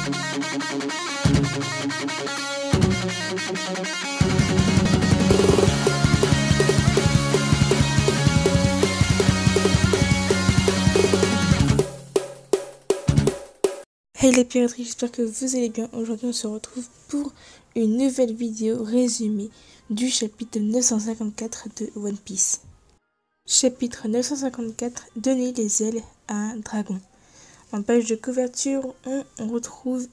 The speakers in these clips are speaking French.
Hey les pirateries, j'espère que vous allez bien. Aujourd'hui on se retrouve pour une nouvelle vidéo résumée du chapitre 954 de One Piece. Chapitre 954, donner les ailes à un dragon. En page de couverture, on retrouve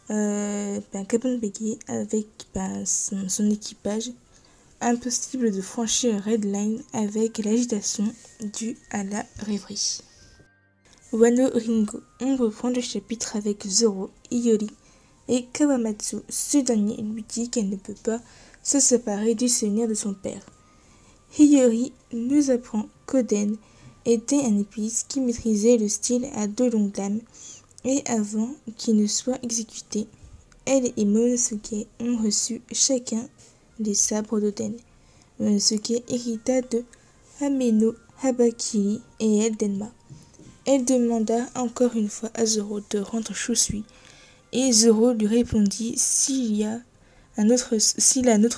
Captain Biggie avec son équipage. Impossible de franchir Red Line avec l'agitation due à la rêverie. Wano Ringo, on reprend le chapitre avec Zoro, Iori et Kawamatsu. Ce dernier lui dit qu'elle ne peut pas se séparer du souvenir de son père. Iori nous apprend qu'Oden était un épéiste qui maîtrisait le style à deux longues lames et avant qu'il ne soit exécuté, elle et Momonosuke ont reçu chacun les sabres d'Oden. Momonosuke hérita de Hameno Habakiri et elle d'Enma. Elle demanda encore une fois à Zoro de rendre Chusui, et Zoro lui répondit s'il a un autre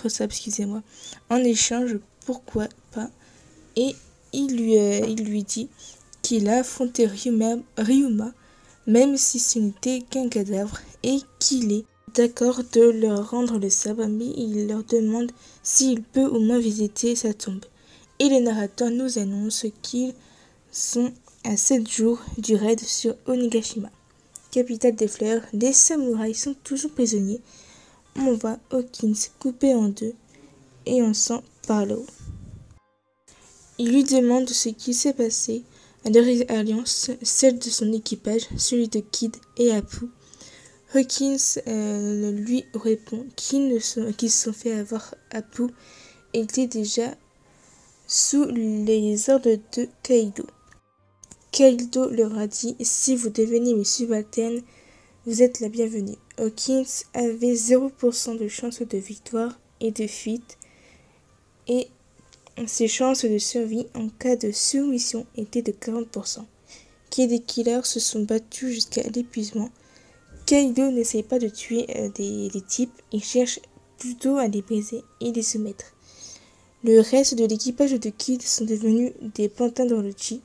sabre, en échange, pourquoi pas, et il lui dit qu'il a affronté Ryuma, même si ce n'était qu'un cadavre, et qu'il est d'accord de leur rendre le sabre, mais il leur demande s'il peut au moins visiter sa tombe. Et le narrateur nous annonce qu'ils sont à 7 jours du raid sur Onigashima, capitale des fleurs. Les samouraïs sont toujours prisonniers. On voit Hawkins coupé en deux et on sent par là-haut. Il lui demande ce qui s'est passé à leur alliance, celle de son équipage, celui de Kid et Apu. Hawkins lui répond qu'ils se sont fait avoir. Apu était déjà sous les ordres de Kaido. Kaido leur a dit « Si vous devenez mes subalternes, vous êtes la bienvenue ». Hawkins avait 0% de chance de victoire et de fuite, et ses chances de survie en cas de soumission étaient de 40%. Kid et Killer se sont battus jusqu'à l'épuisement. Kaido n'essaye pas de tuer des types, il cherche plutôt à les briser et les soumettre. Le reste de l'équipage de Kid sont devenus des pantins dans le chi.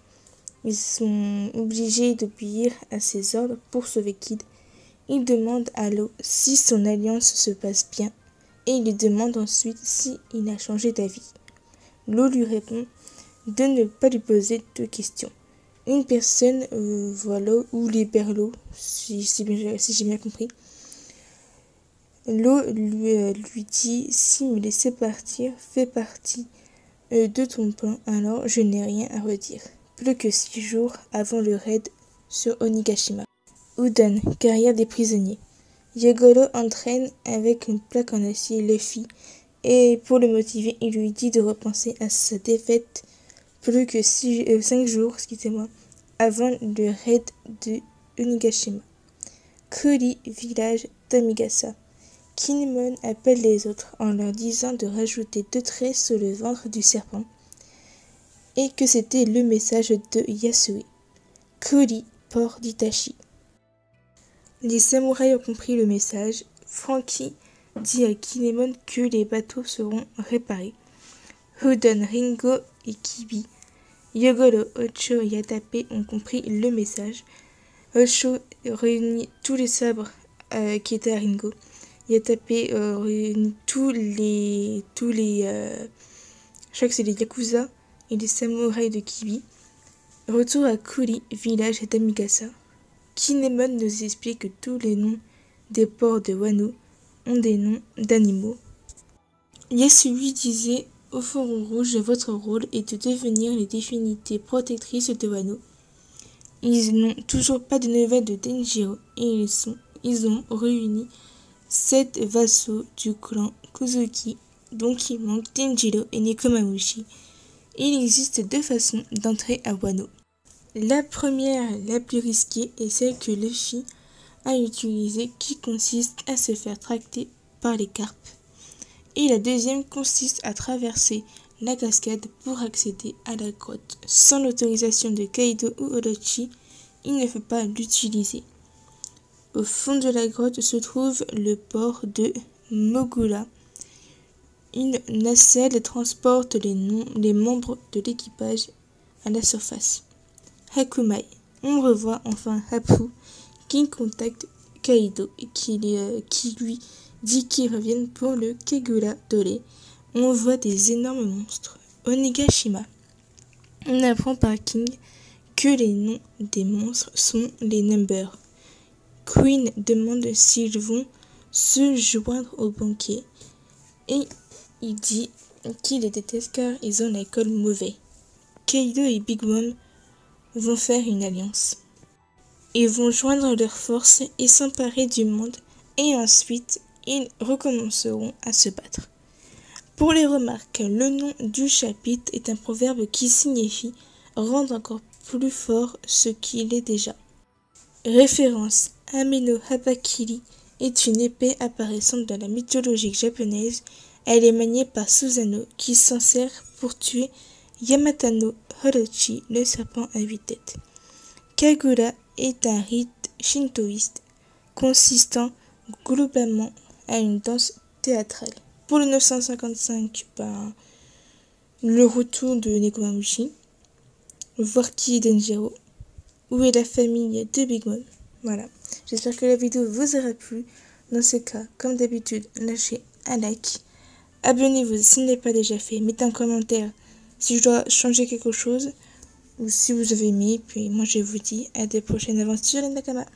Ils sont obligés d'obéir à ses ordres pour sauver Kid. Il demande à Law si son alliance se passe bien et il lui demande ensuite s'il a changé d'avis. Law lui répond de ne pas lui poser de questions. Une personne voit Law ou libère Law, si j'ai bien compris. Law lui dit si me laisser partir fait partie de ton plan, alors je n'ai rien à redire. Plus que 6 jours avant le raid sur Onigashima. Udon, carrière des prisonniers. Yogoro entraîne avec une plaque en acier Luffy et pour le motiver, il lui dit de repenser à sa défaite plus que 5 jours avant le raid de Onigashima. Kuri, village d'Amigasa. Kinemon appelle les autres en leur disant de rajouter 2 traits sur le ventre du serpent et que c'était le message de Yasue. Kuri, port d'Itachi. Les samouraïs ont compris le message. Franky dit à Kinemon que les bateaux seront réparés. Udon, Ringo et Kibi, Yogoro, Ocho et Yatape ont compris le message. Ocho réunit tous les sabres qui étaient à Ringo. Yatape réunit tous les je crois que c'est les Yakuza et les samouraïs de Kibi. Retour à Kuri, village d'Amigasa. Kinemon nous explique que tous les noms des ports de Wano ont des noms d'animaux. Yasui disait au Forum Rouge, votre rôle est de devenir les divinités protectrices de Wano. Ils n'ont toujours pas de nouvelles de Denjiro et ils ont réuni 7 vassaux du clan Kozuki, donc il manque Denjiro et Nekomamushi. Il existe 2 façons d'entrer à Wano. La première, la plus risquée, est celle que Luffy a utilisée, qui consiste à se faire tracter par les carpes. Et la deuxième consiste à traverser la cascade pour accéder à la grotte. Sans l'autorisation de Kaido ou Orochi, il ne faut pas l'utiliser. Au fond de la grotte se trouve le port de Mogula. Une nacelle transporte les membres de l'équipage à la surface. Hakumai. On revoit enfin Hapu qui contacte Kaido et qui lui dit qu'il revienne pour le Kegura Dole. On voit des énormes monstres. Onigashima. On apprend par King que les noms des monstres sont les Numbers. Queen demande s'ils vont se joindre au banquet et il dit qu'il les déteste car ils ont l'alcool mauvais. Kaido et Big Mom vont faire une alliance. Ils vont joindre leurs forces et s'emparer du monde et ensuite ils recommenceront à se battre. Pour les remarques, le nom du chapitre est un proverbe qui signifie rendre encore plus fort ce qu'il est déjà. Référence: Ame no Habakiri est une épée apparaissante dans la mythologie japonaise. Elle est maniée par Susanoo qui s'en sert pour tuer Yamata no Orochi, le serpent à 8 têtes. Kagura est un rite shintoïste consistant globalement à une danse théâtrale. Pour le 955, le retour de Nekomamushi, voir qui est Denjiro, où est la famille de Big Mom. Voilà, j'espère que la vidéo vous aura plu. Dans ce cas, comme d'habitude, lâchez un like. Abonnez-vous si ce n'est pas déjà fait. Mettez un commentaire si je dois changer quelque chose ou si vous avez aimé. Puis moi je vous dis à des prochaines aventures les Nakama.